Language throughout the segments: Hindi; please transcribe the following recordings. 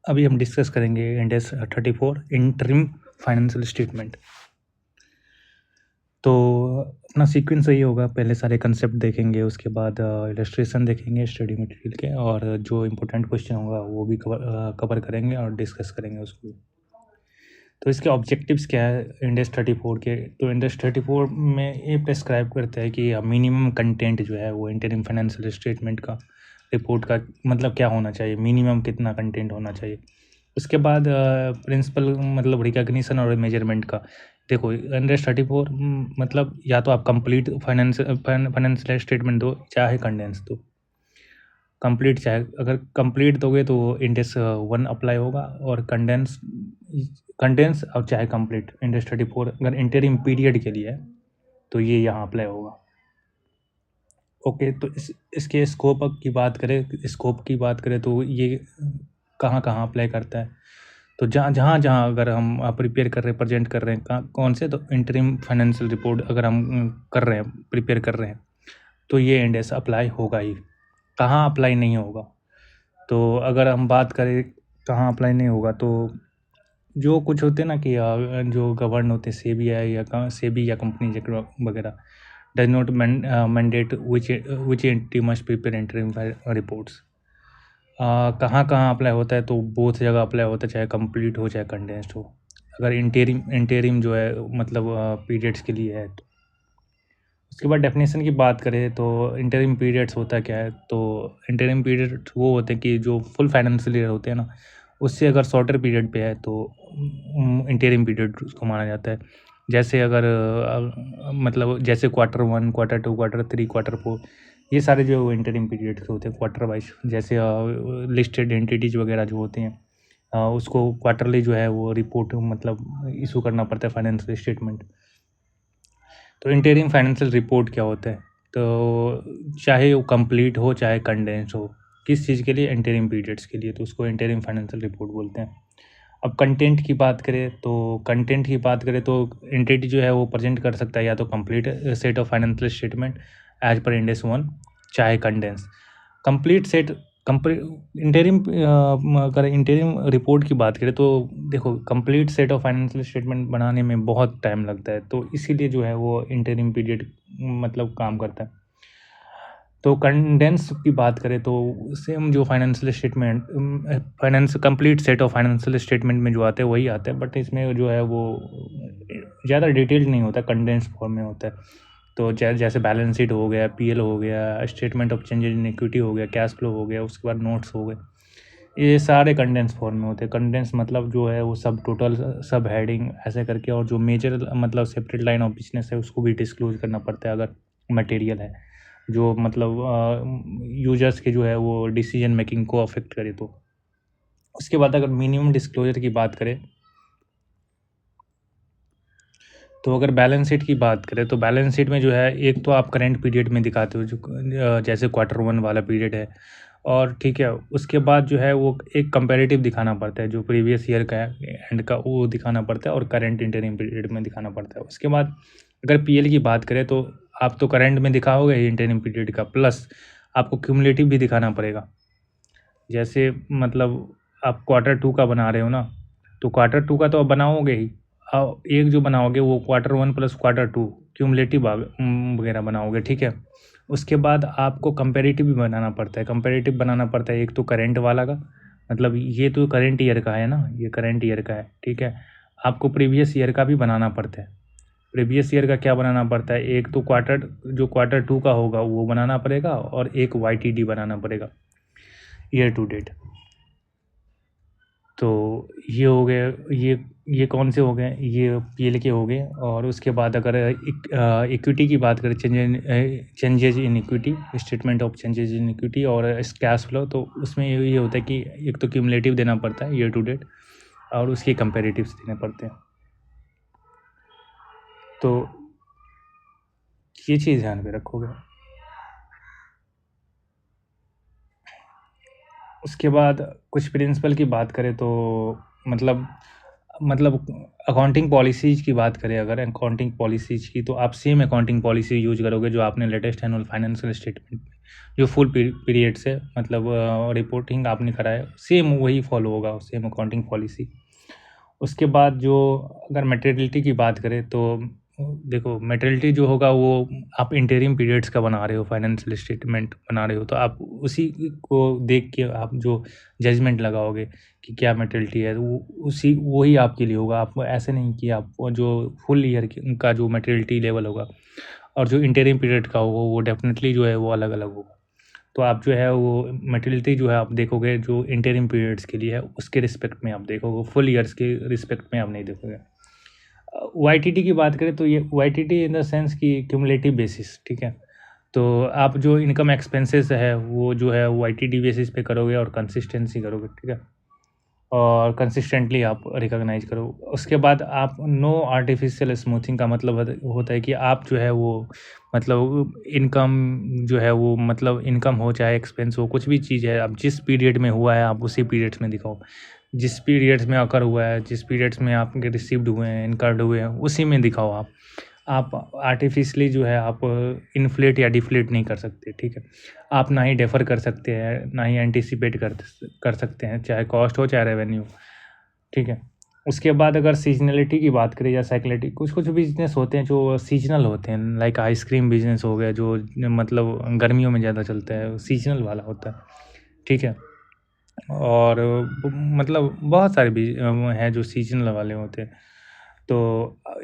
अभी हम डिस्कस करेंगे end S 34 interim financial statement. तो अपना सीक्वेंस सही होगा, पहले सारे कंसेप्ट देखेंगे, उसके बाद इलस्ट्रेशन देखेंगे स्टडी मटेरियल के, और जो इम्पोर्टेंट क्वेश्चन होगा वो भी कवर करेंगे और डिस्कस करेंगे उसको। तो इसके ऑब्जेक्टिव्स क्या है इंडेस 34 के? तो इंडेस 34 में ये प्रेस्क्राइब करता है कि मिनिमम कंटेंट जो है वो इंटरिम फाइनेंशियल स्टेटमेंट का, रिपोर्ट का मतलब क्या होना चाहिए, मिनिमम कितना कंटेंट होना चाहिए। उसके बाद प्रिंसिपल मतलब रिकॉग्निशन और मेजरमेंट का। देखो इंडेस 34 मतलब या तो आप कंप्लीट फाइनेंशियल स्टेटमेंट दो चाहे कंडेंस दो। कंप्लीट चाहे अगर कंप्लीट दोगे तो इंडेस 1 अप्लाई होगा, और कंडेंस और चाहे कंप्लीट इंडेस 34 अगर इंटरिम पीरियड के लिए है तो ये यहाँ अप्लाई होगा। ओके, तो इसके स्कोप की बात करें तो ये कहाँ कहाँ अप्लाई करता है। तो जहाँ अगर हम प्रिपेयर कर रहे हैं, प्रेजेंट कर रहे हैं कौन से, तो इंटरिम फाइनेंशियल रिपोर्ट अगर हम कर रहे हैं, प्रिपेयर कर रहे हैं, तो ये इंडेस अप्लाई होगा ही। कहाँ अप्लाई नहीं होगा, तो अगर हम बात करें कहाँ अप्लाई नहीं होगा, तो जो कुछ होते हैं ना कि जो गवर्न होते हैं सेबी या कंपनी वगैरह does not mandate which entity must prepare interim reports. कहाँ कहाँ अप्लाई होता है, तो बोथ जगह अप्लाई होता है, चाहे कंप्लीट हो चाहे कंडेंस्ड हो। अगर इंटरिम जो है मतलब पीरियड्स के लिए है तो। उसके बाद डेफिनेशन की बात करें तो इंटरिम पीरियड्स होता क्या है, तो इंटरिम पीरियड वो होते हैं कि जो फुल फाइनेंशियल ईयर होते हैं ना, उससे अगर शॉर्टर पीरियड पे है तो इंटरिम पीरियड उसको माना जाता है। जैसे अगर मतलब जैसे Q1, Q2, Q3, Q4, ये सारे जो इंटरिम पीरियड्स होते हैं क्वार्टर वाइज। जैसे लिस्टेड एंटिटीज वगैरह जो होते हैं उसको क्वार्टरली जो है वो रिपोर्ट मतलब इशू करना पड़ता है फाइनेंशियल स्टेटमेंट। तो इंटरिम फाइनेंशियल रिपोर्ट क्या होता है, तो चाहे वो कंप्लीट हो चाहे कंडेंस हो, किस चीज़ के लिए, इंटरिम पीरियड्स के लिए, तो उसको इंटरिम फाइनेंशियल रिपोर्ट बोलते हैं। अब कंटेंट की बात करें तो एंटिटी जो है वो प्रेजेंट कर सकता है या तो complete set of financial statement as per Ind AS 1, चाहे कंडेंस। कंप्लीट सेट अगर इंटरिम रिपोर्ट की बात करें तो देखो complete set of financial statement बनाने में बहुत टाइम लगता है, तो इसीलिए जो है वो इंटरिम पीरियड मतलब काम करता है। तो कंडेंस की बात करें तो सेम जो financial statement complete set of financial statement में जो आते हैं वही आते हैं, बट इसमें जो है वो ज़्यादा डिटेल्ड नहीं होता, कंडेंस फॉर्म में होता है। तो जैसे बैलेंस शीट हो गया, पीएल हो गया, statement of changes in equity हो गया, कैश फ्लो हो गया, उसके बाद नोट्स हो गए, ये सारे कंडेंस फॉर्म में होते हैं। कंडेंस मतलब जो है वो सब टोटल सब हेडिंग ऐसे करके, और जो मेजर मतलब सेपरेट लाइन ऑफ बिजनेस है उसको भी डिस्क्लोज करना पड़ता है अगर मटेरियल है जो मतलब यूजर्स के जो है वो डिसीजन मेकिंग को अफेक्ट करे तो। उसके बाद अगर मिनिमम डिस्क्लोजर की बात करें तो अगर बैलेंस शीट की बात करें तो बैलेंस शीट में जो है एक तो आप करेंट पीरियड में दिखाते हो जो जैसे Q1 वाला पीरियड है, और ठीक है उसके बाद जो है वो एक कंपैरेटिव दिखाना पड़ता है, जो प्रीवियस ईयर का है एंड का वो दिखाना पड़ता है, और करंट इंटरिम पीरियड में दिखाना पड़ता है। उसके बाद अगर पीएल की बात करें तो आप तो करंट में दिखाओगे इंटरिम पीरियड का, प्लस आपको क्यूमुलेटिव भी दिखाना पड़ेगा। जैसे मतलब आप Q2 का बना रहे हो ना, तो Q2 का तो आप बनाओगे ही, एक जो बनाओगे वो Q1 प्लस Q2 क्यूमुलेटिव वगैरह बनाओगे, ठीक है। उसके बाद आपको कंपेरेटिव भी बनाना पड़ता है, एक तो करेंट वाला का मतलब ये तो करेंट ईयर का है ना, ये करेंट ईयर का है, ठीक है। आपको प्रीवियस ईयर का भी बनाना पड़ता है। प्रीवियस ईयर का क्या बनाना पड़ता है, एक तो Q2 का होगा वो बनाना पड़ेगा, और एक YTD बनाना पड़ेगा, ईयर टू डेट। तो ये हो गए, ये कौन से हो गए, ये पीएल के हो गए। और उसके बाद अगर इक्विटी की बात करें, changes in equity, statement of changes in equity और कैश फ्लो, तो उसमें ये होता है कि एक तो क्यूमुलेटिव देना पड़ता है ईयर टू डेट, और उसके कंपेरेटिव्स देने पड़ते हैं। तो ये चीज़ ध्यान में रखोगे। उसके बाद कुछ प्रिंसिपल की बात करें तो मतलब अकाउंटिंग पॉलिसीज की बात करें, अगर अकाउंटिंग पॉलिसीज की, तो आप सेम अकाउंटिंग पॉलिसी यूज करोगे जो आपने लेटेस्ट एनुअल फाइनेंशियल स्टेटमेंट में जो फुल पीरियड से मतलब रिपोर्टिंग आपने कराया सेम वही फॉलो होगा, सेम अकाउंटिंग पॉलिसी। उसके बाद जो अगर मैटेरियलिटी की बात करें तो देखो मैटेरियलिटी जो होगा वो आप इंटरिम पीरियड्स का बना रहे हो, फाइनेंशियल स्टेटमेंट बना रहे हो, तो आप उसी को देख के आप जो जजमेंट लगाओगे कि क्या मैटेरियलिटी है, वो उसी वही आपके लिए होगा। आप ऐसे नहीं कि आप वो जो फुल ईयर का जो मैटेरियलिटी लेवल होगा और जो इंटरिम पीरियड का होगा वो डेफिनेटली जो है वो अलग अलग होगा। तो आप जो है वो मैटेरियलिटी जो है आप देखोगे जो इंटरिम पीरियड्स के लिए है उसके रिस्पेक्ट में आप देखोगे, फुल ईयर्स के रिस्पेक्ट में आप नहीं देखोगे। वाईटीटी की बात करें तो ये वाईटीटी इन द सेंस कि क्यूमुलेटिव बेसिस, ठीक है। तो आप जो इनकम एक्सपेंसेस है वो जो है वाईटीटी बेसिस पे करोगे और कंसिस्टेंसी करोगे, ठीक है, और कंसिस्टेंटली आप रिकॉग्नाइज करो। उसके बाद आप नो आर्टिफिशियल स्मूथिंग का मतलब होता है कि आप जो है वो मतलब इनकम जो है वो मतलब इनकम हो चाहे एक्सपेंस हो, कुछ भी चीज़ है, आप जिस पीरियड में हुआ है आप उसी पीरियड्स में दिखाओ। जिस पीरियड्स में अकर हुआ है, जिस पीरियड्स में आपके रिसीव्ड हुए हैं, इनकर्ड हुए हैं, उसी में दिखाओ आप आर्टिफिशियली जो है आप इन्फ्लेट या डिफ्लेट नहीं कर सकते, ठीक है। आप ना ही डेफर कर सकते हैं, ना ही एंटिसिपेट कर सकते हैं, चाहे कॉस्ट हो चाहे रेवेन्यू, ठीक है। उसके बाद अगर सीजनलिटी की बात करें या साइक्लिटी, कुछ कुछ बिजनेस होते हैं जो सीजनल होते हैं, लाइक आइसक्रीम बिजनेस हो गया जो मतलब गर्मियों में ज़्यादा चलता है, सीजनल वाला होता है, ठीक है। और मतलब बहुत सारे भी हैं जो सीजनल वाले होते हैं। तो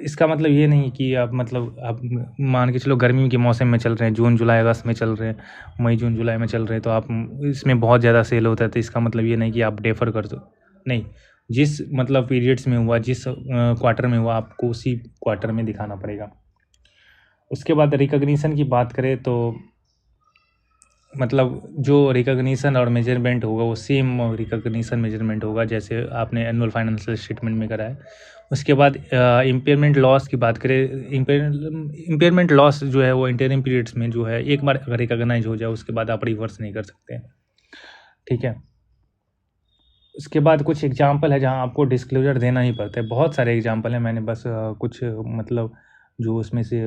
इसका मतलब ये नहीं कि आप मतलब आप मान के चलो गर्मी के मौसम में चल रहे हैं, जून जुलाई अगस्त में चल रहे हैं, मई जून जुलाई में चल रहे हैं, तो आप इसमें बहुत ज़्यादा सेल होता है, तो इसका मतलब ये नहीं कि आप डेफर कर दो, नहीं। जिस मतलब पीरियड्स में हुआ, जिस क्वार्टर में हुआ, आपको उसी क्वार्टर में दिखाना पड़ेगा। उसके बाद रिकॉग्निशन की बात करें तो मतलब जो रिकॉग्निशन और मेजरमेंट होगा वो सेम रिकॉग्निशन मेजरमेंट होगा जैसे आपने एनुअल फाइनेंशियल स्टेटमेंट में करा है। उसके बाद इम्पेयरमेंट लॉस की बात करें, इम्पेयरमेंट लॉस जो है वो इंटरिम पीरियड्स में जो है एक बार अगर रिकॉग्नाइज हो जाए उसके बाद आप रिवर्स नहीं कर सकते हैं, ठीक है। उसके बाद कुछ एग्जाम्पल है जहाँ आपको डिस्क्लोजर देना ही पड़ता है, बहुत सारे एग्जाम्पल हैं, मैंने बस कुछ मतलब जो उसमें से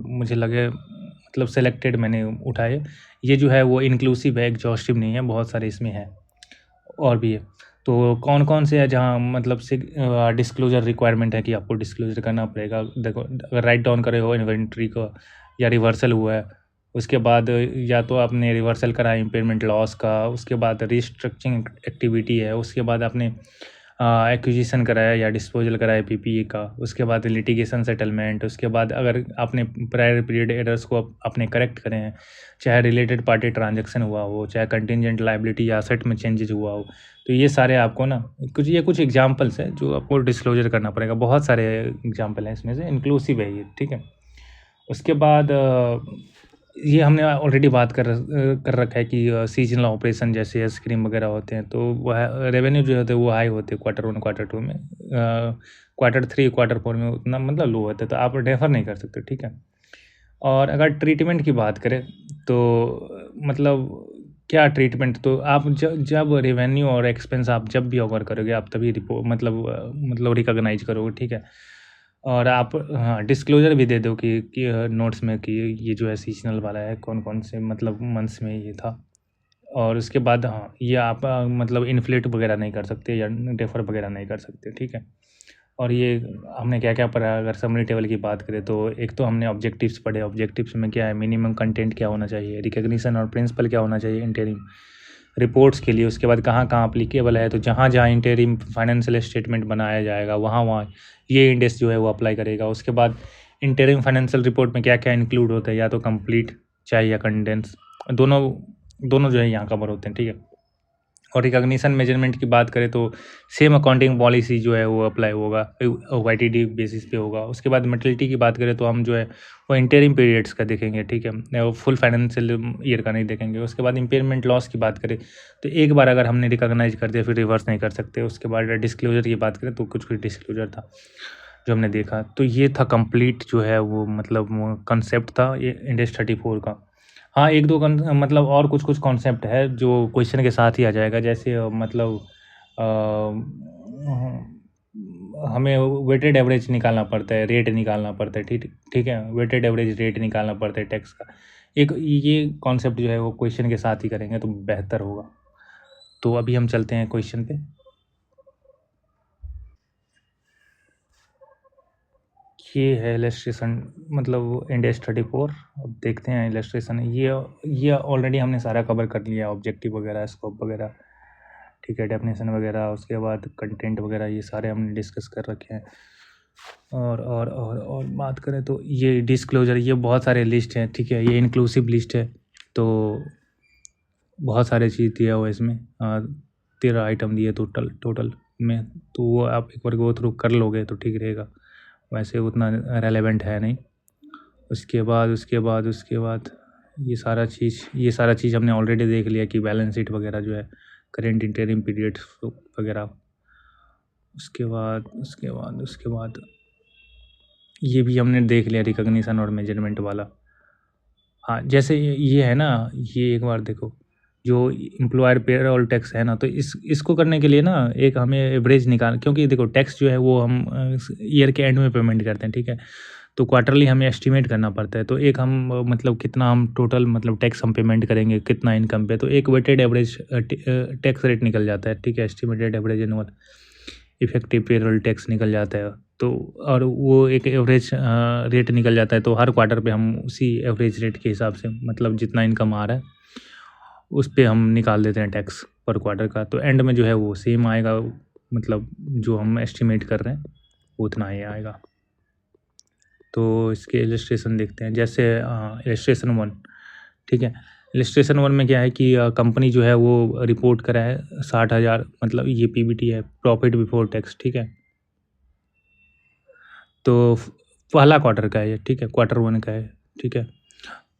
मुझे लगे मतलब सेलेक्टेड मैंने उठाए। ये जो है वो इंक्लूसिव है, एग्जॉस्टिव नहीं है, बहुत सारे इसमें हैं और भी है। तो कौन कौन से है जहाँ मतलब से डिस्क्लोजर रिक्वायरमेंट है कि आपको डिस्क्लोजर करना पड़ेगा। देखो अगर राइट डाउन करे हो इन्वेंट्री का या रिवर्सल हुआ है, उसके बाद या तो आपने रिवर्सल करा इम्पेयरमेंट लॉस का, उसके बाद रिस्ट्रक्चरिंग एक्टिविटी है, उसके बाद आपने एक्विजिशन कराया या डिस्पोजल कराया पीपीए का, उसके बाद लिटिगेशन सेटलमेंट, उसके बाद अगर आपने प्रायर पीरियड एरर्स को आपने करेक्ट करे हैं, चाहे रिलेटेड पार्टी ट्रांजैक्शन हुआ हो, चाहे कंटिजेंट लायबिलिटी या असेट में चेंजेज हुआ हो, तो ये सारे आपको ना कुछ एग्जांपल्स हैं जो आपको डिस्क्लोजर करना पड़ेगा। बहुत सारे एग्जांपल हैं इसमें से, इंक्लूसिव है ये, ठीक है। उसके बाद ये हमने ऑलरेडी बात कर रखा है कि सीजनल ऑपरेशन जैसे आइसक्रीम वगैरह होते हैं तो वह रेवेन्यू जो होते हैं वो हाई होते हैं क्वार्टर 1 क्वार्टर 2 में, क्वार्टर 3 क्वार्टर 4 में उतना मतलब लो होता है, तो आप डेफर नहीं कर सकते, ठीक है। और अगर ट्रीटमेंट की बात करें तो मतलब क्या ट्रीटमेंट, तो आप जब रेवेन्यू और एक्सपेंस आप जब भी ओवर करोगे आप तभी रिपोर्ट मतलब रिकॉग्नाइज करोगे, ठीक है। और आप हाँ डिस्क्लोजर भी दे दो कि नोट्स में कि ये जो है सीजनल वाला है, कौन कौन से मतलब मंथ्स में ये था। और उसके बाद हाँ ये आप मतलब इन्फ्लेट वगैरह नहीं कर सकते या डेफर वगैरह नहीं कर सकते, ठीक है। और ये हमने क्या क्या पढ़ा, अगर समरी टेबल की बात करें तो एक तो हमने ऑब्जेक्टिव्स पढ़े, ऑब्जेक्टिव्स में क्या है, मिनिमम कंटेंट क्या होना चाहिए, रिकॉग्निशन और प्रिंसिपल क्या होना चाहिए इंटरिम रिपोर्ट्स के लिए, उसके बाद कहाँ कहाँ अप्लीकेबल है, तो जहाँ जहाँ इंटरिम फाइनेंशियल स्टेटमेंट बनाया जाएगा वहाँ वहाँ ये इंडेक्स जो है वो अप्लाई करेगा। उसके बाद इंटरिम फाइनेंशियल रिपोर्ट में क्या क्या इंक्लूड होता है, या तो कंप्लीट चाहे या कंडेंस, दोनों दोनों जो है यहाँ कवर होते हैं, ठीक है। और रिकॉग्निशन मेजरमेंट की बात करें तो सेम अकाउंटिंग पॉलिसी जो है वो अप्लाई होगा, वाईटीडी बेसिस पे होगा। उसके बाद मेटलिटी की बात करें तो हम जो है वो इंटरिम पीरियड्स का देखेंगे, ठीक है, वो फुल फाइनेंशियल ईयर का नहीं देखेंगे। उसके बाद इम्पेयरमेंट लॉस की बात करें तो एक बार अगर हमने रिकॉग्नाइज कर दिया फिर रिवर्स नहीं कर सकते। उसके बाद डिस्क्लोजर की बात करें तो कुछ कुछ डिस्क्लोजर था जो हमने देखा। तो ये था कंप्लीट जो है वो मतलब कंसेप्ट था ये इंडेक्स 34 का। हाँ, 1-2 मतलब और कुछ-कुछ कॉन्सेप्ट है जो क्वेश्चन के साथ ही आ जाएगा, जैसे मतलब अ, हमें वेटेड एवरेज निकालना पड़ता है, रेट निकालना पड़ता है, ठीक ठीक है? वेटेड एवरेज रेट निकालना पड़ता है टैक्स का। एक ये कॉन्सेप्ट जो है वो क्वेश्चन के साथ ही करेंगे तो बेहतर होगा। तो अभी हम चलते हैं क्वेश्चन पे। ये है इलस्ट्रेशन, मतलब इंडेक्स 34। अब देखते हैं इलस्ट्रेशन। ये ऑलरेडी हमने सारा कवर कर लिया, ऑब्जेक्टिव वगैरह, स्कोप वगैरह, ठीक है, डेफिनेशन वगैरह, उसके बाद कंटेंट वगैरह, ये सारे हमने डिस्कस कर रखे हैं। और बात करें तो ये डिस्क्लोजर, ये बहुत सारे लिस्ट हैं, ठीक है, ये इंक्लूसिव लिस्ट है, तो बहुत सारे चीज़ दिया हुआ है इसमें। 13 आइटम दिए टोटल में, तो वो आप एक बार गो थ्रू कर लोगे तो ठीक रहेगा, वैसे उतना रेलेवेंट है नहीं। उसके बाद ये सारा चीज़ हमने ऑलरेडी देख लिया कि बैलेंस शीट वगैरह जो है, करेंट इंटरिम पीरियड वगैरह। उसके बाद ये भी हमने देख लिया, रिकॉग्निशन और मेजरमेंट वाला। हाँ, जैसे ये है ना, ये एक बार देखो, जो एम्प्लॉयर पेरोल टैक्स है ना, तो इसको करने के लिए ना एक हमें एवरेज निकाल, क्योंकि देखो टैक्स जो है वो हम ईयर के एंड में पेमेंट करते हैं, ठीक है, तो क्वार्टरली हमें एस्टिमेट करना पड़ता है। तो एक हम मतलब कितना हम टोटल मतलब टैक्स हम पेमेंट करेंगे कितना इनकम पे, तो एक वेटेड एवरेज टैक्स रेट निकल जाता है, ठीक है, estimated average annual effective payroll tax निकल जाता है। तो और वो एक एवरेज रेट निकल जाता है, तो हर क्वार्टर पे हम उसी एवरेज रेट के हिसाब से मतलब जितना इनकम आ रहा है उस पे हम निकाल देते हैं टैक्स पर क्वार्टर का। तो एंड में जो है वो सेम आएगा, मतलब जो हम एस्टिमेट कर रहे हैं वो उतना ही आएगा। तो इसके इलस्ट्रेशन देखते हैं, जैसे इलस्ट्रेशन 1, ठीक है। इलस्ट्रेशन 1 में क्या है कि कंपनी जो है वो रिपोर्ट करा है 60,000, मतलब ये पीबीटी है, प्रॉफिट बिफोर टैक्स, ठीक है। तो पहला क्वार्टर का है ये, ठीक है, क्वार्टर 1 का है, ठीक है।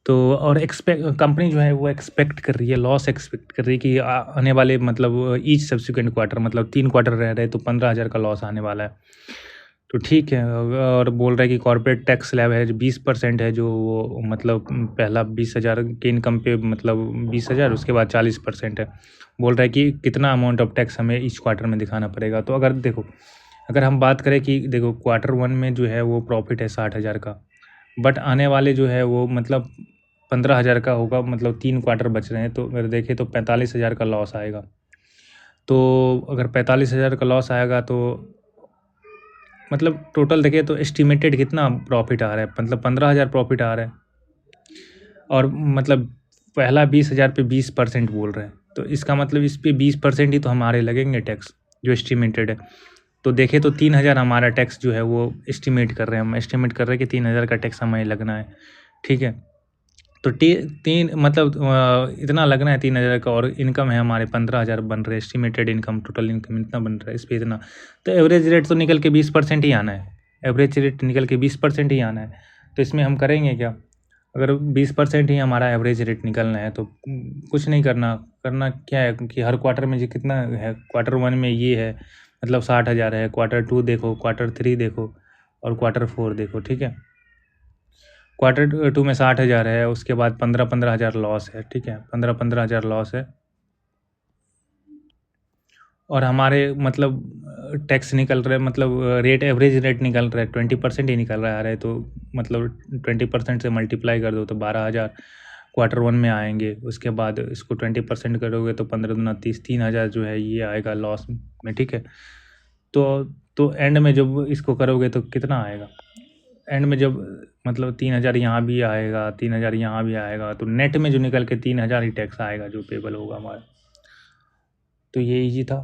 तो और कंपनी जो है वो एक्सपेक्ट कर रही है, लॉस एक्सपेक्ट कर रही है कि आने वाले मतलब ईच सब्सिक्वेंट क्वार्टर, मतलब 3 क्वार्टर रह रहे तो 15,000 का लॉस आने वाला है। तो ठीक है, और बोल रहा है कि कॉर्पोरेट टैक्स स्लैब है जो 20% है, जो वो मतलब पहला 20,000 के इनकम पे मतलब 20,000, उसके बाद 40% है। बोल रहा है कि कितना अमाउंट ऑफ टैक्स हमें ईच क्वार्टर में दिखाना पड़ेगा। तो अगर देखो, अगर हम बात करें कि देखो क्वार्टर 1 में जो है वो प्रॉफिट है 60,000 का, बट आने वाले जो है वो मतलब 15,000 का होगा, मतलब 3 क्वार्टर बच रहे हैं, तो अगर देखें तो 45,000 का लॉस आएगा। तो अगर 45,000 का लॉस आएगा तो मतलब टोटल देखें तो एस्टिमेटेड कितना प्रॉफिट आ रहा है, मतलब 15,000 प्रॉफिट आ रहा है, और मतलब पहला 20,000 पे 20% बोल रहे हैं, तो इसका मतलब इस पे 20% ही तो हमारे लगेंगे टैक्स जो एस्टिमेटेड है। तो देखें तो 3,000 हमारा टैक्स जो है वो एस्टिमेट कर रहे हैं, हम एस्टिमेट कर रहे हैं कि 3,000 का टैक्स हमें लगना है, ठीक है। तो तीन मतलब इतना लगना है 3,000 का, और इनकम है हमारे 15,000 बन रहे, एस्टिमेटेड इनकम, टोटल इनकम इतना बन रहा है, इस पर इतना। तो एवरेज रेट तो निकल के 20% ही आना है, एवरेज रेट निकल के 20% ही आना है। तो इसमें हम करेंगे क्या, अगर 20% ही हमारा एवरेज रेट निकलना है तो कुछ नहीं करना क्या है कि हर क्वार्टर में जो कितना है, क्वार्टर 1 में ये है मतलब 60,000 है, क्वार्टर 2 देखो, क्वार्टर 3 देखो, और क्वार्टर 4 देखो, ठीक है। क्वार्टर 2 में 60,000 है, उसके बाद 15,000 लॉस है, ठीक है, 15,000 लॉस है, और हमारे मतलब टैक्स निकल रहा है, मतलब रेट एवरेज रेट निकल रहा है 20% ही निकल रहा है, तो मतलब 20% से मल्टीप्लाई कर दो तो 12,000 क्वार्टर 1 में आएंगे। उसके बाद इसको 20% करोगे तो 15 दूना 30, 3,000 जो है ये आएगा लॉस में, ठीक है। तो एंड में जब इसको करोगे तो कितना आएगा, एंड में जब मतलब 3,000 यहाँ भी आएगा, 3,000 यहाँ भी आएगा, तो नेट में जो निकल के 3,000 ही टैक्स आएगा जो पेबल होगा हमारा। तो ये इजी था,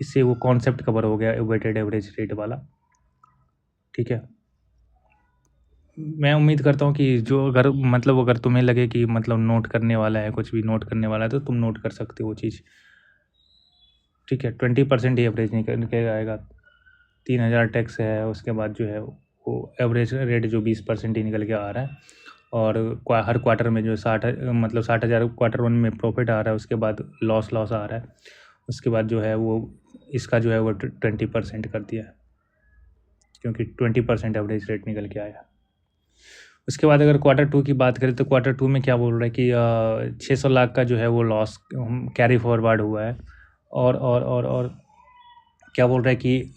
इससे वो कॉन्सेप्ट कवर हो गया वेटेड एवरेज रेट वाला, ठीक है। मैं उम्मीद करता हूँ कि जो अगर तुम्हें लगे कि मतलब नोट करने वाला है, कुछ भी नोट करने वाला है, तो तुम नोट कर सकते हो वो चीज़, ठीक है। 20% ही एवरेज निकल आएगा, 3,000 टैक्स है, उसके बाद जो है वो एवरेज रेट जो 20% ही निकल के आ रहा है, और हर क्वार्टर में जो 60,000 क्वार्टर 1 में प्रॉफिट आ रहा है, उसके बाद लॉस आ रहा है, उसके बाद जो है वो इसका जो है वो 20% कर दिया है, क्योंकि 20% एवरेज रेट निकल के आया। उसके बाद अगर क्वार्टर 2 की बात करें तो क्वार्टर 2 में क्या बोल रहा है कि 600 लाख का जो है वो लॉस कैरी फॉरवर्ड हुआ है, और क्या बोल रहा है कि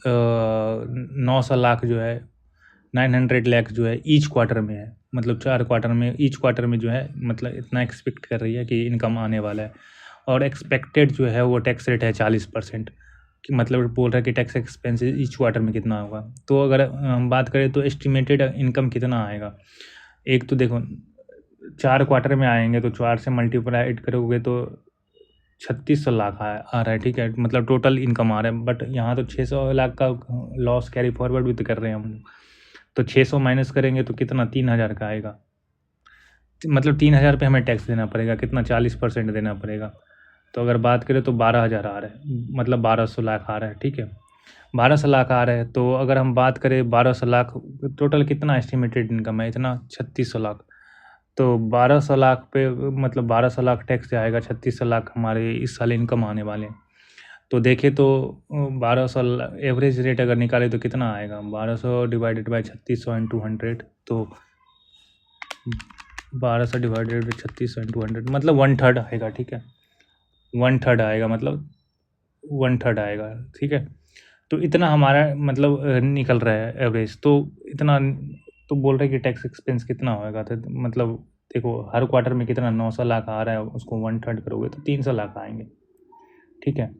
900 लाख जो है, 900 लाख जो है ईच क्वार्टर में है, मतलब 4 क्वार्टर में, ईच क्वार्टर में जो है मतलब इतना एक्सपेक्ट कर रही है कि इनकम आने वाला है, और एक्सपेक्टेड जो है वो टैक्स रेट है 40%, कि मतलब बोल रहा है कि टैक्स एक्सपेंस ईच क्वार्टर में कितना होगा। तो अगर हम बात करें तो एस्टिमेटेड इनकम कितना आएगा, एक तो देखो 4 क्वार्टर में आएंगे तो 4 से मल्टीप्लाइड करोगे तो 3600 लाख आ रहा है, ठीक है, मतलब टोटल इनकम आ रहा है। बट यहाँ तो 600 लाख का लॉस कैरी फॉरवर्ड भी तो कर रहे हैं हम लोग, तो 600 माइनस करेंगे तो कितना 3000 का आएगा, मतलब 3000 पे हमें टैक्स देना पड़ेगा, कितना 40% देना पड़ेगा। तो अगर बात करें तो 12,000 आ रहा है, मतलब 1200 लाख आ रहा है, ठीक है, 1200 लाख आ रहा है। तो अगर हम बात करें 1200 लाख टोटल कितना एस्टिमेटेड इनकम है, इतना 3600 लाख। तो 1200 लाख पे मतलब 1200 लाख टैक्स से आएगा, 3600 लाख हमारे इस साल इनकम आने वाले हैं। तो देखें तो 1200 एवरेज रेट अगर निकाले तो कितना आएगा, 1200 डिवाइडेड बाई 3600 इंटू 100, तो 1200 डिवाइडेड बाई 3600 इंटू 100 मतलब 1/3 आएगा, ठीक है, 1/3 आएगा, मतलब 1/3 आएगा, ठीक है। तो इतना हमारा मतलब निकल रहा है एवरेज, तो इतना तो बोल रहे कि टैक्स एक्सपेंस कितना होएगा, तो मतलब देखो हर क्वार्टर में कितना 900 लाख आ रहा है, उसको 1/3 करोगे तो 300 लाख आएंगे, ठीक है।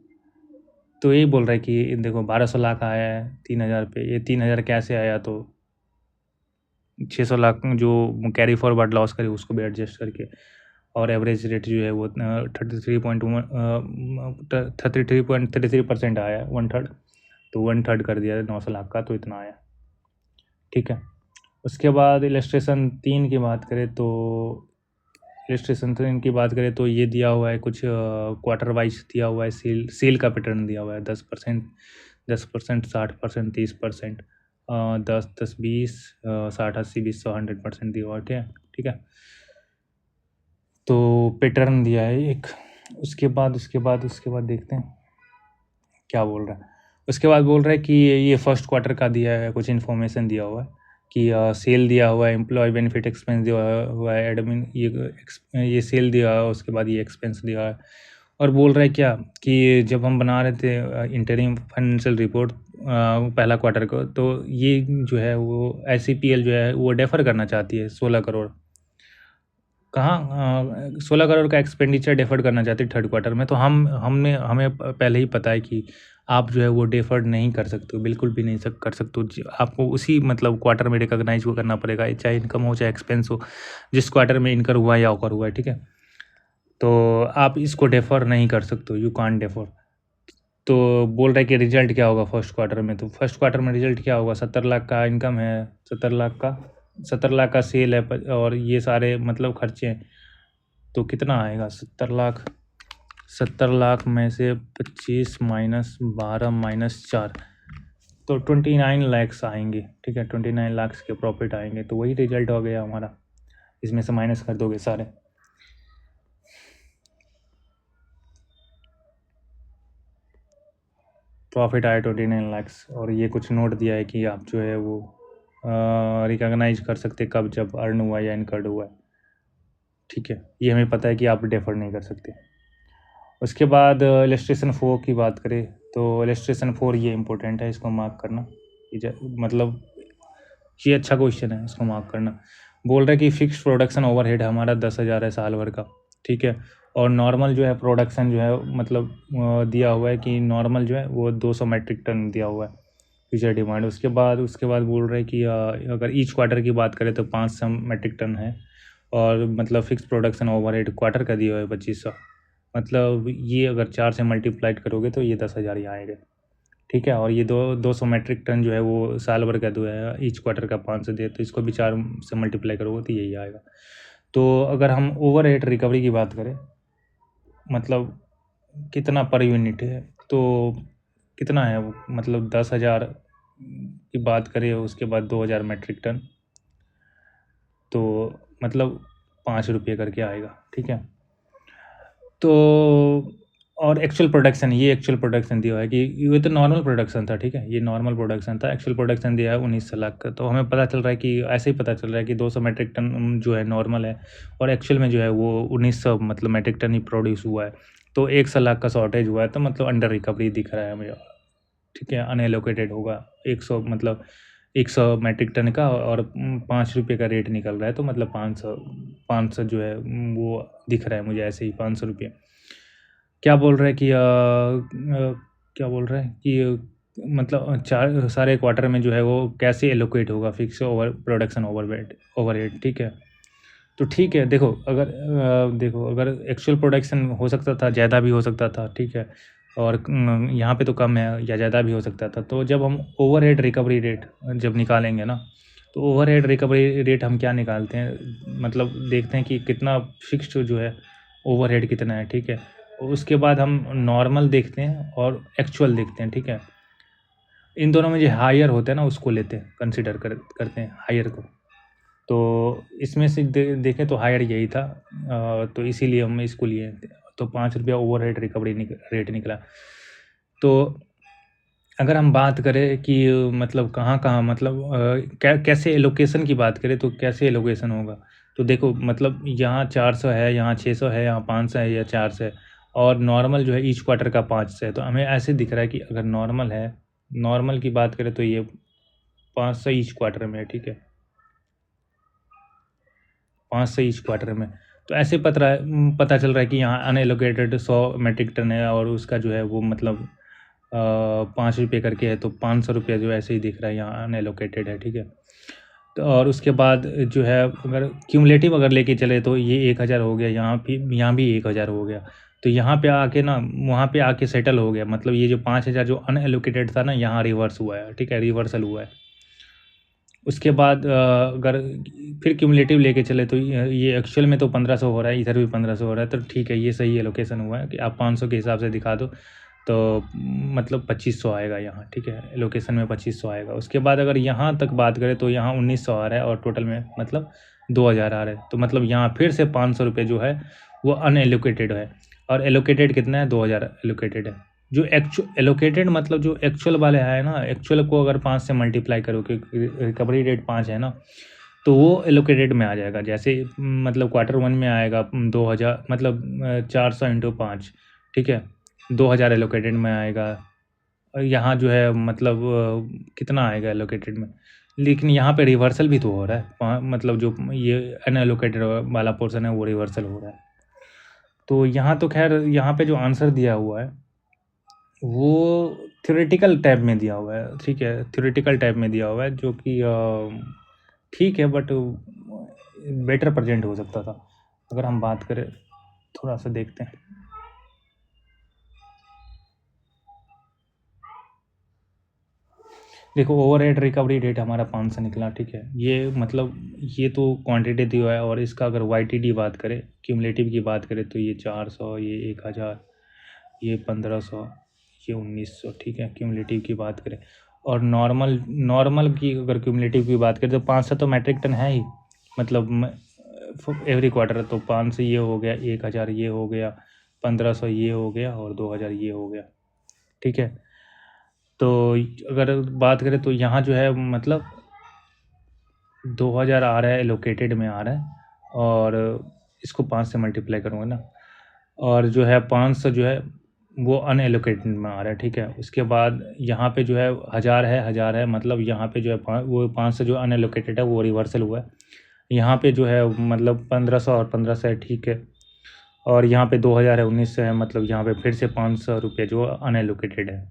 तो यही बोल रहा है कि देखो 1200 लाख आया है 3000 पे, ये 3000 कैसे आया, तो 600 लाख जो कैरी फॉरवर्ड लॉस करे उसको भी एडजस्ट करके, और एवरेज रेट जो है वो 33.33% आया है, 1/3, तो 1/3 कर दिया 900 लाख का, तो इतना आया, ठीक है। उसके बाद इलस्ट्रेशन 3 की बात करें तो इलस्ट्रेशन 3 की बात करें तो ये दिया हुआ है कुछ क्वार्टर वाइज दिया हुआ है, सेल का पैटर्न दिया हुआ है 10%, 10%, 60%, 30%, 10, 10, 20, 60, 80, 20, 100, 100% दिया हुआ है, ठीक है। तो पैटर्न दिया है एक। उसके बाद देखते हैं क्या बोल रहा है। उसके बाद बोल रहा है कि ये फर्स्ट क्वार्टर का दिया है, कुछ इन्फॉर्मेशन दिया हुआ है कि सेल दिया हुआ है, एम्प्लॉय बेनिफिट एक्सपेंस दिया हुआ है, एडमिन ये सेल दिया है, उसके बाद ये एक्सपेंस दिया है। और बोल रहा है क्या कि जब हम बना रहे थे इंटरिम फाइनेंशियल रिपोर्ट पहला क्वार्टर को, तो ये जो है वो ICPL जो है वो डेफर करना चाहती है 16 करोड़, कहाँ 16 करोड़ का एक्सपेंडिचर डेफर्ड करना चाहती है थर्ड क्वार्टर में। तो हमें पहले ही पता है कि आप जो है वो डेफर्ड नहीं कर सकते हो, बिल्कुल भी नहीं कर सकते हो। आपको उसी मतलब क्वार्टर में रिकॉग्नाइज वो करना पड़ेगा, चाहे इनकम हो चाहे एक्सपेंस हो, जिस क्वार्टर में इनकर हुआ या ऑकर हुआ है, ठीक है। तो आप इसको डेफर नहीं कर सकते हो, यू कांट डेफर। तो बोल रहा है कि रिजल्ट क्या होगा फर्स्ट क्वार्टर में, तो फर्स्ट क्वार्टर में रिजल्ट क्या होगा, 70 लाख का इनकम है, 70 लाख का सेल है, और ये सारे मतलब खर्चे हैं, तो कितना आएगा 70 लाख में से 25 माइनस 12 माइनस 4, तो 29 लाख आएंगे, ठीक है, 29 लाख के प्रॉफिट आएंगे। तो वही रिजल्ट हो गया हमारा, इसमें से माइनस कर दोगे सारे, प्रॉफिट आया 29 लाख। और ये कुछ नोट दिया है कि आप जो है वो रिकॉग्नाइज कर सकते कब, जब अर्न हुआ या इनकर्ड हुआ है, ठीक है। ये हमें पता है कि आप डेफर नहीं कर सकते। उसके बाद इलस्ट्रेशन 4 की बात करें तो इलस्ट्रेशन 4 ये इंपॉर्टेंट है, इसको मार्क करना, मतलब ये अच्छा क्वेश्चन है, इसको मार्क करना। बोल रहे कि फिक्स प्रोडक्शन ओवरहेड हमारा 10,000 है साल भर का, ठीक है, और नॉर्मल जो है प्रोडक्शन जो है मतलब दिया हुआ है कि नॉर्मल जो है वो 200 मेट्रिक टन दिया हुआ है फ्यूचर डिमांड। उसके बाद बोल रहे कि अगर ईच क्वार्टर की बात करें तो 500 मेट्रिक टन है, और मतलब फिक्स प्रोडक्शन ओवरहेड क्वार्टर का दिया हुआ है 2500, मतलब ये अगर 4 से मल्टीप्लाइड करोगे तो ये 10,000 ही आएगा, ठीक है। और ये 200 मेट्रिक टन जो है वो साल भर का दो है, ईच क्वार्टर का 500 दे, तो इसको भी 4 से मल्टीप्लाई करोगे तो यही आएगा। तो अगर हम ओवरहेड रिकवरी की बात करें, मतलब कितना पर यूनिट है, तो कितना है वो, मतलब 10,000 की बात करें, उसके बाद 2,000 मेट्रिक टन, तो मतलब 5 रुपये करके आएगा, ठीक है। तो और एक्चुअल प्रोडक्शन, ये एक्चुअल प्रोडक्शन दिया है कि ये तो नॉर्मल प्रोडक्शन था, ठीक है, ये नॉर्मल प्रोडक्शन था, एक्चुअल प्रोडक्शन दिया है 19 लाख का। तो हमें पता चल रहा है कि ऐसे ही पता चल रहा है कि 200 मेट्रिक टन जो है नॉर्मल है, और एक्चुअल में जो है वो 1900 मतलब मेट्रिक टन ही प्रोड्यूस हुआ है। तो 100 लाख का शॉर्टेज हुआ है, तो मतलब अंडर रिकवरी दिख रहा है हमें, ठीक है, अनएलोकेटेड होगा 100 मतलब 100 मैट्रिक टन का और 5 रुपये का रेट निकल रहा है, तो मतलब 500 जो है वो दिख रहा है मुझे ऐसे ही 500 रुपये। क्या बोल रहा है कि क्या बोल रहा है कि मतलब चार सारे क्वार्टर में जो है वो कैसे एलोकेट होगा फिक्स ओवर प्रोडक्शन ओवरहेड, ठीक है। तो ठीक है, देखो अगर एक्चुअल प्रोडक्शन हो सकता था, ज़्यादा भी हो सकता था, ठीक है, और यहाँ पे तो कम है या ज़्यादा भी हो सकता था। तो जब हम ओवरहेड रिकवरी रेट जब निकालेंगे ना, तो ओवरहेड रिकवरी रेट हम क्या निकालते हैं, मतलब देखते हैं कि कितना फिक्स्ड जो है ओवरहेड कितना है, ठीक है। उसके बाद हम नॉर्मल देखते हैं और एक्चुअल देखते हैं, ठीक है। इन दोनों में जो हायर होता है ना उसको लेते हैं, कंसिडर करते हैं हायर को। तो इसमें से देखें तो हायर यही था, तो इसीलिए हम इसको लिए। तो 5 रुपया ओवरहेड रिकवरी रेट निकला। तो अगर हम बात करें कि मतलब कहाँ मतलब कैसे एलोकेशन की बात करें तो कैसे एलोकेशन होगा, तो देखो मतलब यहाँ 400 है, यहाँ 600 है, यहाँ 500 है या 400 है, और नॉर्मल जो है ईच क्वार्टर का 500 है। तो हमें ऐसे दिख रहा है कि अगर नॉर्मल की बात करें तो ये 500 ईच क्वार्टर में है, ठीक है, 500 ईच क्वार्टर में। तो ऐसे पता चल रहा है कि यहाँ अनएलोकेटेड 100 मैट्रिक टन है और उसका जो है वो मतलब 5 रुपये करके है, तो 500 रुपये जो ऐसे ही दिख रहा है यहाँ अनएलोकेटेड है, ठीक है। तो और उसके बाद जो है अगर क्यूमुलेटिव अगर लेके चले तो ये 1000 हो गया, यहाँ भी 1000 हो गया। तो यहाँ पे आके ना वहाँ पे आके सेटल हो गया, मतलब ये जो 5000 जो अनएलोकेटेड था ना यहाँ रिवर्स हुआ है, ठीक है, रिवर्सल हुआ है। उसके बाद अगर फिर क्यूमुलेटिव लेके चले तो ये एक्चुअल में तो 1500 हो रहा है, इधर भी 1500 हो रहा है, तो ठीक है, ये सही एलोकेशन हुआ है कि आप 500 के हिसाब से दिखा दो, तो मतलब 2500 आएगा यहाँ, ठीक है, एलोकेशन में 2500 आएगा। उसके बाद अगर यहाँ तक बात करें तो यहाँ 1900 आ रहा है और टोटल में मतलब 2000 आ रहा है। तो मतलब यहाँ फिर से 500 रुपये जो है वो अनएलोकेटेड है, और एलोकेटेड कितना है, 2000 एलोकेटेड है। जो एलोकेटेड मतलब जो एक्चुअल वाले है ना, एक्चुअल को अगर 5 से मल्टीप्लाई करो क्योंकि रिकवरी रेट 5 है ना, तो वो एलोकेटेड में आ जाएगा। जैसे मतलब क्वार्टर 1 में आएगा 2000, मतलब 400 इंटू 5, ठीक है, 2000 एलोकेटेड में आएगा। और यहाँ जो है मतलब कितना आएगा एलोकेटेड में, लेकिन यहाँ पे रिवर्सल भी तो हो रहा है, मतलब जो ये अनएलोकेटेड वाला पोर्शन है वो रिवर्सल हो रहा है। तो यहाँ तो खैर यहाँ पे जो आंसर दिया हुआ है वो थ्योरेटिकल टाइप में दिया हुआ है, ठीक है, थ्योरेटिकल टाइप में दिया हुआ है, जो कि ठीक है, बट बेटर प्रेजेंट हो सकता था। अगर हम बात करें, थोड़ा सा देखते हैं, देखो ओवरहेड रिकवरी रेट हमारा 500 निकला, ठीक है। ये मतलब ये तो क्वांटिटेटिव है, और इसका अगर वाईटीडी बात करें, क्यूमुलेटिव की बात करें, तो ये 400, ये 1000, ये 1500, ये 1900, ठीक है, क्यूमुलेटिव की बात करें। और नॉर्मल की अगर क्यूमुलेटिव की बात करें तो 500 तो मैट्रिक टन है ही, मतलब एवरी क्वार्टर। तो 500 ये हो गया, 1000 ये हो गया, 1500 ये हो गया, और 2000 ये हो गया, ठीक है। तो अगर बात करें तो यहाँ जो है मतलब 2000 आ रहा है, एलोकेटेड में आ रहा है, और इसको 5 से मल्टीप्लाई करूँगा ना, और जो है 500 जो है वो अनएलोकेटेड में आ रहा है, ठीक है। उसके बाद यहाँ पे जो है 1000 है, मतलब यहाँ पे जो है वो 500 जो अनएलोकेटेड है वो रिवर्सल हुआ है। यहाँ पे जो है मतलब 1500 और 1500 है, ठीक है, और यहाँ पे 2000 है, 1900 है, मतलब यहाँ पे फिर से 500 रुपये जो अनएलोकेटेड है।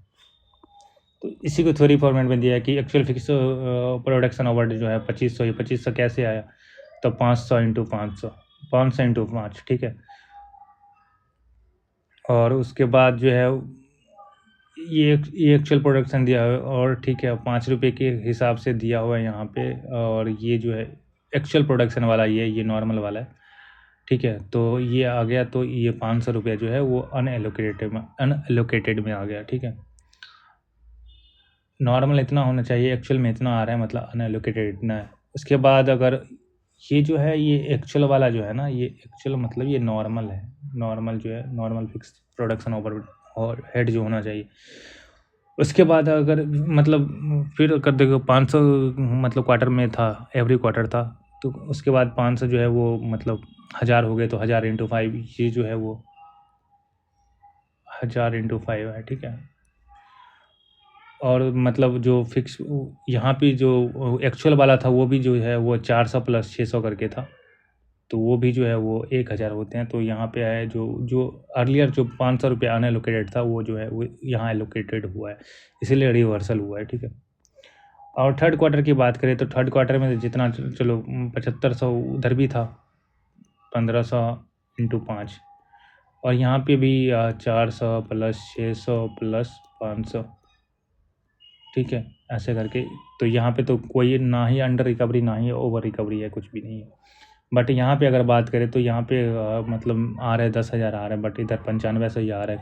तो इसी को थ्योरी फॉर्मेट में दिया है कि एक्चुअल फिक्स प्रोडक्शन अवार्ड जो है 2500, ये 2500 कैसे आया, तो 500 इंटू 500, 500 इंटू 5, ठीक है। और उसके बाद जो है ये एक्चुअल प्रोडक्शन दिया हुआ है, और ठीक है 5 रुपये के हिसाब से दिया हुआ है यहाँ पे, और ये जो है एक्चुअल प्रोडक्शन वाला ये नॉर्मल वाला है, ठीक है। तो ये आ गया, तो ये 500 रुपये जो है वो अनएलोकेटेड में आ गया, ठीक है। नॉर्मल इतना होना चाहिए, एक्चुअल में इतना आ रहा है, मतलब अनएलोकेटेड इतना है। उसके बाद अगर ये जो है ये एक्चुअल वाला जो है ना, ये एक्चुअल मतलब ये नॉर्मल है, नॉर्मल जो है नॉर्मल फिक्स प्रोडक्शन ओवर और हेड जो होना चाहिए। उसके बाद अगर मतलब फिर अगर देखो 500 मतलब क्वार्टर में था, एवरी क्वार्टर था, तो उसके बाद 500 जो है वो मतलब 1000 हो गए, तो 1000 इंटू 5 ये जो है वो 1000 इंटू 5 है, ठीक है। और मतलब जो फिक्स यहाँ पे जो एक्चुअल वाला था वो भी जो है वो 400 प्लस 600 करके था, तो वो भी जो है वो 1000 होते हैं। तो यहाँ पे है जो जो अर्लियर जो 500 रुपये अनएलोकेटेड था वो जो है वो यहाँ एलोकेटेड हुआ है, इसीलिए रिवर्सल हुआ है। ठीक है, और थर्ड क्वार्टर की बात करें तो थर्ड क्वार्टर में जितना चलो 7500 उधर भी था, 1500 इंटू 5, और यहाँ पे भी 400 प्लस 600 प्लस 500, ठीक है, ऐसे करके। तो यहाँ पे तो कोई ना ही अंडर रिकवरी ना ही ओवर रिकवरी है, कुछ भी नहीं है। बट यहाँ पे अगर बात करें तो यहाँ पे मतलब आ रहा है 10,000 आ रहा है, बट इधर 9500 ही आ रहा है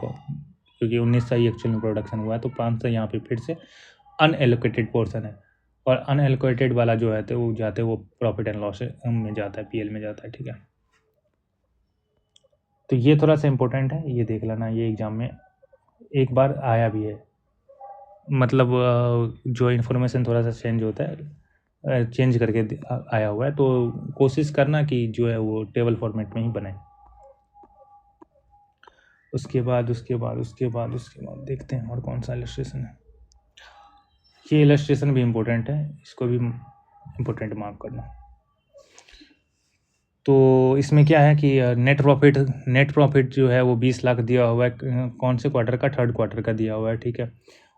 क्योंकि 1900 ही एक्चुअल में प्रोडक्शन हुआ है। तो 500 यहाँ पे फिर से अनएलोकेटेड पोर्सन है, और अनएलोकेटेड वाला जो है तो वो जाते वो प्रॉफिट एंड लॉस में जाता है, पीएल में जाता है। ठीक है, तो ये थोड़ा सा इम्पोर्टेंट है, ये देख लेना, ये एग्ज़ाम में एक बार आया भी है। मतलब जो इन्फॉर्मेशन थोड़ा सा चेंज होता है, चेंज करके आया हुआ है, तो कोशिश करना कि जो है वो टेबल फॉर्मेट में ही बनाए। उसके बाद देखते हैं और कौन सा इलस्ट्रेशन है। ये इलस्ट्रेशन भी इम्पोर्टेंट है, इसको भी इम्पोर्टेंट मार्क करना। तो इसमें क्या है कि नेट प्रॉफिट जो है वो 20 लाख दिया हुआ है, कौन से क्वार्टर का, थर्ड क्वार्टर का दिया हुआ है। ठीक है,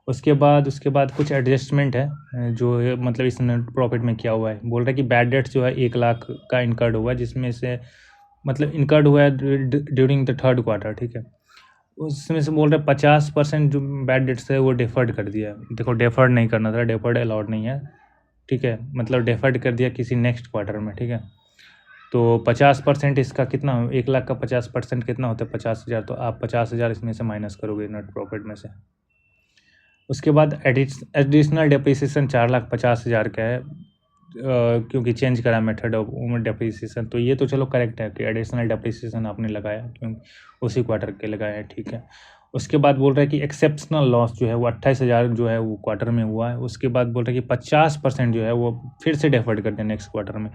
उसके बाद कुछ एडजस्टमेंट है जो मतलब इस नेट प्रॉफिट में किया हुआ है। बोल रहा है कि बैड डेट्स जो है 1 लाख का इनकर्ड हुआ है, जिसमें से मतलब इनकर्ड हुआ है ड्यूरिंग द थर्ड क्वार्टर। ठीक है, उसमें से बोल रहे 50% जो बैड डेट्स है वो डेफर्ड कर दिया है। देखो, डेफर्ड नहीं करना था, डेफर्ड अलाउड नहीं है। ठीक है, मतलब डेफर्ड कर दिया किसी नेक्स्ट क्वार्टर में। ठीक है, तो 50% इसका कितना, 1 लाख का 50% कितना होता है, 50,000। तो आप 50,000 इसमें से माइनस करोगे नेट प्रॉफिट में से। उसके बाद एडिशनल डेप्रिसिएशन 4,50,000 का है, क्योंकि चेंज करा मेथड ऑफ डेप्रिसिएशन। तो ये तो चलो करेक्ट है कि एडिशनल डेप्रिसिएशन आपने लगाया, क्योंकि उसी क्वार्टर के लगाया है। ठीक है, उसके बाद बोल रहा है कि एक्सेप्शनल लॉस जो है वो 28,000 जो है वो क्वार्टर में हुआ है। उसके बाद बोल रहा है कि 50% जो है वो फिर से डेफर्ड कर दें नेक्स्ट क्वार्टर में।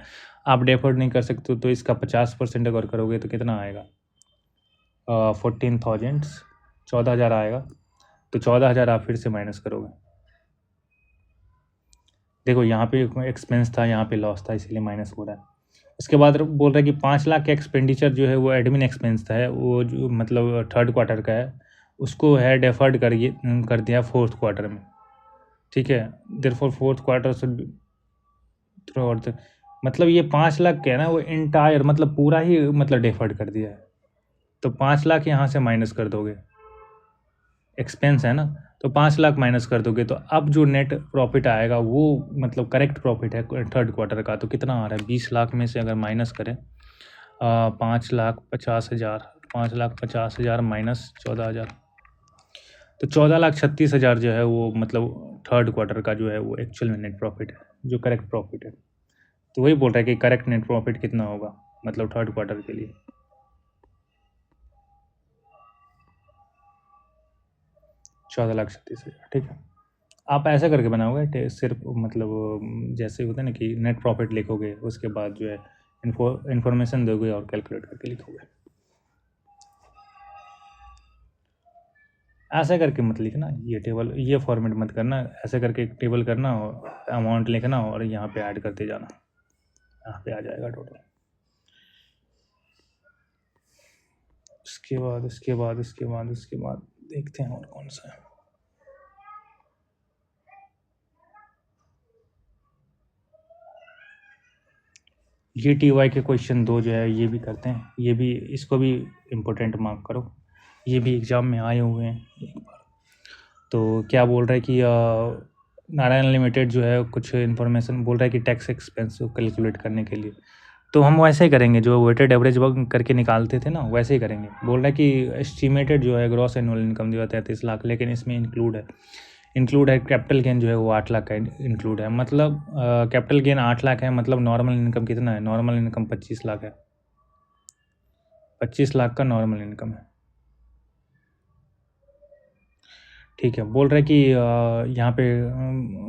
आप डेफर्ड नहीं कर सकते, तो इसका 50% अगर करोगे तो कितना आएगा, 14,000, 14,000 आएगा। तो 14,000 आप फिर से माइनस करोगे। देखो, यहाँ पे एक्सपेंस था, यहाँ पे लॉस था, इसीलिए माइनस हो रहा है। उसके बाद बोल रहा है कि 5 लाख का एक्सपेंडिचर जो है वो एडमिन एक्सपेंस था, है वो जो मतलब थर्ड क्वार्टर का है, उसको है डेफर्ड कर दिया फोर्थ क्वार्टर में। ठीक है, therefore fourth quarter should through out, मतलब ये 5 लाख क्या है ना, वो इंटायर मतलब पूरा ही मतलब डेफर्ड कर दिया है। तो 5 लाख यहाँ से माइनस कर दोगे, एक्सपेंस है ना, तो 5 लाख माइनस कर दोगे, तो अब जो नेट प्रॉफिट आएगा वो मतलब करेक्ट प्रॉफिट है थर्ड क्वार्टर का। तो कितना आ रहा है, 20 लाख में से अगर माइनस करें 5,50,000, 5,50,000 माइनस 14,000, तो 14,36,000 जो है वो मतलब थर्ड क्वार्टर का जो है वो एक्चुअल में नेट प्रॉफिट है, जो करेक्ट प्रॉफिट है। तो वही बोल रहा है कि करेक्ट नेट प्रॉफिट कितना होगा मतलब थर्ड क्वार्टर के लिए, 14,36,000। ठीक है, आप ऐसा करके बनाओगे सिर्फ मतलब जैसे होता है ना कि नेट प्रॉफिट लिखोगे, उसके बाद जो है इन्फॉर्मेशन दोगे और कैलकुलेट करके लिखोगे। ऐसा करके मत लिखना, ये टेबल, ये फॉर्मेट मत करना, ऐसे करके एक टेबल करना और अमाउंट लिखना और यहाँ पे ऐड करते जाना, यहाँ पे आ जाएगा टोटल। उसके बाद देखते हैं और कौन सा है। ये TY के क्वेश्चन 2 जो है ये भी करते हैं, ये भी, इसको भी इम्पोर्टेंट मार्क करो, ये भी एग्ज़ाम में आए हुए हैं एक बार। तो क्या बोल रहा है कि नारायण लिमिटेड जो है कुछ इन्फॉर्मेशन बोल रहा है कि टैक्स एक्सपेंस को कैलकुलेट करने के लिए, तो हम वैसे ही करेंगे जो वेटेड एवरेज वर्क करके निकालते थे ना, वैसे ही करेंगे। बोल रहा है कि एस्टिमेटेड जो है ग्रॉस एनुअल इनकम जो है 33 लाख, लेकिन इसमें इंक्लूड है कैपिटल गेन जो है वो 8 लाख का इंक्लूड है। मतलब कैपिटल गेन 8 लाख है, मतलब नॉर्मल इनकम कितना है, नॉर्मल इनकम 25 लाख है, 25 लाख का नॉर्मल इनकम है। ठीक है, बोल रहे कि यहाँ पे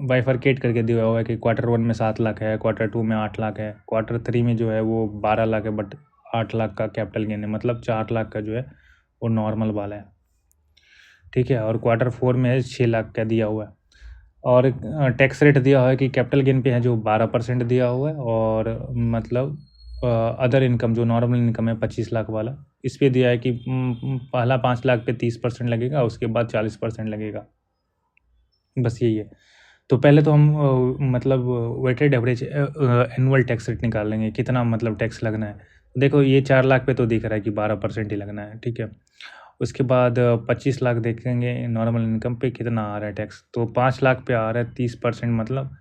बाइफरकेट करके दिया हुआ है कि Q1 में 7 लाख है, Q2 में 8 लाख है, Q3 में जो है वो 12 लाख है, बट 8 लाख का कैपिटल गेन है, मतलब 4 लाख का जो है वो नॉर्मल वाला है। ठीक है, और Q4 में 6 लाख का दिया हुआ है। और टैक्स रेट दिया हुआ है कि कैपिटल गेन पे है जो 12% दिया हुआ है, और मतलब अदर इनकम जो नॉर्मल इनकम है 25 लाख वाला, इस पे दिया है कि पहला 5 लाख पे 30% लगेगा, उसके बाद 40% लगेगा। बस यही है। तो पहले तो हम मतलब weighted average annual tax rate निकाल लेंगे, कितना मतलब टैक्स लगना है। देखो ये 4 लाख पे तो दिख रहा है कि 12% ही लगना है, ठीक है। उसके बाद 25 लाख देखेंगे नॉर्मल इनकम पे कितना आ रहा है टैक्स, तो 5 लाख पे आ रहा है 30%, मतलब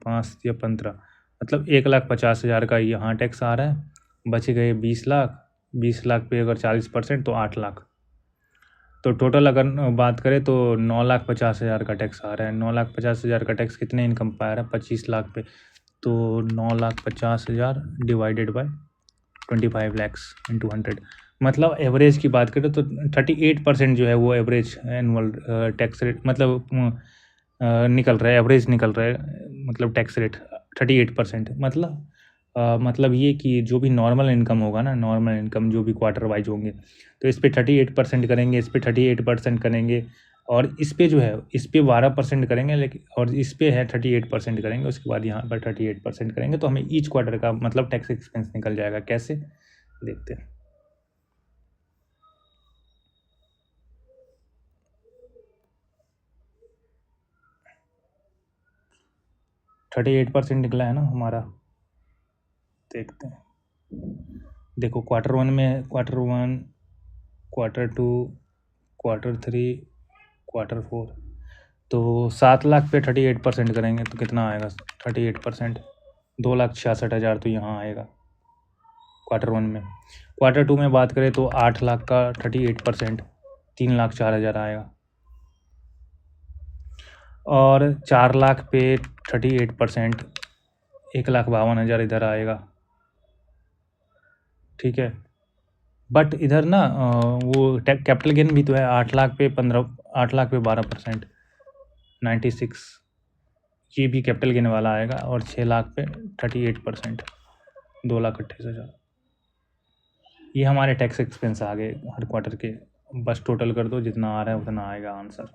5 या 15, मतलब 1,50,000 का यहाँ टैक्स आ रहा है। बच गए 20 लाख, 20 लाख पे अगर 40% तो 8 लाख। तो टोटल अगर बात करें तो 9,50,000 का टैक्स आ रहा है। 9,50,000 का टैक्स कितने इनकम पे आ रहा है? 25 लाख पे। तो 9,50,000 डिवाइडेड बाय 25 लैक्स इंटू 100, मतलब एवरेज की बात करें तो 38% जो है वो एवरेज एनुअल टैक्स रेट, मतलब निकल रहा है, एवरेज निकल रहा है, मतलब टैक्स रेट 38%। मतलब ये कि जो भी नॉर्मल इनकम होगा ना, नॉर्मल इनकम जो भी क्वार्टर वाइज होंगे, तो इस पे 38% करेंगे, इस पे 38% करेंगे, और इस पे जो है इस पे 12% करेंगे, लेकिन और इस पे है 38% करेंगे, उसके बाद यहाँ पर 38% करेंगे, तो हमें ईच क्वार्टर का मतलब टैक्स एक्सपेंस निकल जाएगा। कैसे, देखते हैं। 38% निकला है ना हमारा, देखते हैं। देखो क्वार्टर वन में, quarter one, quarter two, quarter three, quarter four, तो 7 लाख पे 38% करेंगे तो कितना आएगा? 38%, 2,66,000 तो यहाँ आएगा क्वार्टर वन में। क्वार्टर टू में बात करें तो 8 लाख का 38%, 3,04,000 आएगा। और 4 लाख पे 38%, 1,52,000 इधर आएगा, ठीक है। बट इधर ना वो कैपिटल गेन भी तो है, 8 लाख पे 12%, 96, ये भी कैपिटल गेन वाला आएगा। और 6 लाख पे 38%, 2,28,000। ये हमारे टैक्स एक्सपेंस आ गए हर क्वार्टर के। बस टोटल कर दो, जितना आ रहा है उतना आएगा आंसर।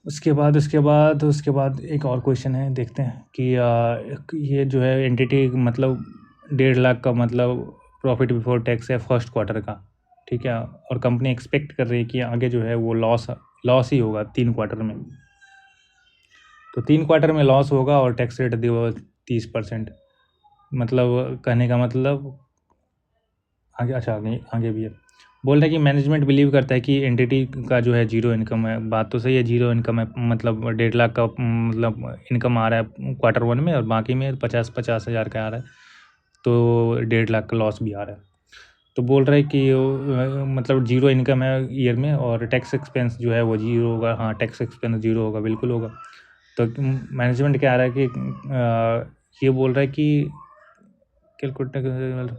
उसके बाद एक और क्वेश्चन है, देखते हैं कि ये जो है एंटिटी, मतलब 1.5 लाख का मतलब प्रॉफिट बिफोर टैक्स है फर्स्ट क्वार्टर का, ठीक है। और कंपनी एक्सपेक्ट कर रही है कि आगे जो है वो लॉस ही होगा 3 क्वार्टर में। तो 3 क्वार्टर में लॉस होगा और टैक्स रेट दिया 30%। मतलब कहने का मतलब आगे, अच्छा आगे भी है। बोल रहे हैं कि मैनेजमेंट बिलीव करता है कि एंटिटी का जो है जीरो इनकम है। बात तो सही है, जीरो इनकम है, मतलब 1.5 लाख का मतलब इनकम आ रहा है क्वार्टर वन में, और बाकी में 50,000 का आ रहा है, तो 1.5 लाख का लॉस भी आ रहा है। तो बोल रहे हैं कि मतलब जीरो इनकम है ईयर में, और टैक्स एक्सपेंस जो है वो जीरो होगा। हाँ, टैक्स एक्सपेंस जीरो होगा, बिल्कुल होगा। तो मैनेजमेंट क्या आ रहा है कि ये बोल रहा है कि कैलकुलेट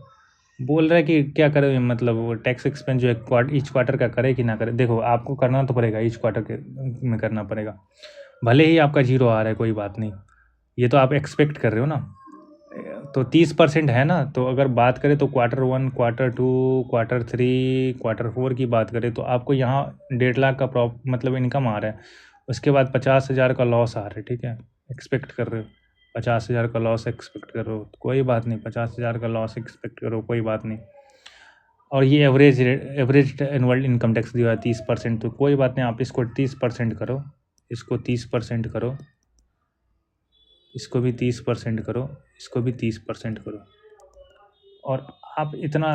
बोल रहा है कि क्या करें, मतलब वो टैक्स एक्सपेंस जो है ईच क्वार्टर का करे कि ना करे। देखो आपको करना तो पड़ेगा, ईच क्वार्टर के में करना पड़ेगा, भले ही आपका जीरो आ रहा है, कोई बात नहीं। ये तो आप एक्सपेक्ट कर रहे हो ना। तो 30% है ना, तो अगर बात करें तो quarter one, quarter two, quarter three, quarter four की बात करें तो आपको यहाँ 1.5 लाख का मतलब इनकम आ रहा है। उसके बाद 50,000 का लॉस आ रहा है, ठीक है। एक्सपेक्ट कर रहे हो 50,000 का लॉस एक्सपेक्ट कर रहे हो, कोई बात नहीं, 50,000 का लॉस एक्सपेक्ट करो, कोई बात नहीं। और ये एवरेज एनुअल इनकम टैक्स दिया है 30%, तो कोई बात नहीं, आप इसको 30% करो, इसको 30% करो, इसको भी 30% करो, इसको भी 30% करो, और आप इतना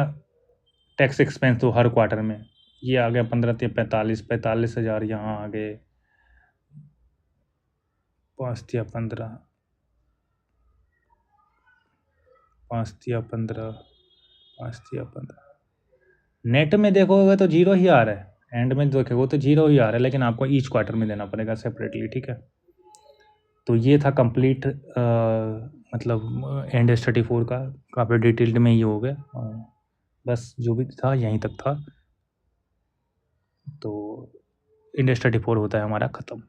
टैक्स एक्सपेंस तो हर क्वार्टर में। ये आ गया 45,000 यहाँ आ गए 5 या 15, 5 या 15, 5 या 15। नेट में देखोगे तो जीरो ही आ रहा है, एंड में देखोगे तो जीरो ही आ रहा है, लेकिन आपको ईच क्वार्टर में देना पड़ेगा सेपरेटली, ठीक है। तो ये था कंप्लीट, मतलब एंड एस 34 का काफ़ी डिटेल्ड में ये हो गया। बस जो भी था यहीं तक था, तो इंडेस 34 होता है हमारा ख़त्म।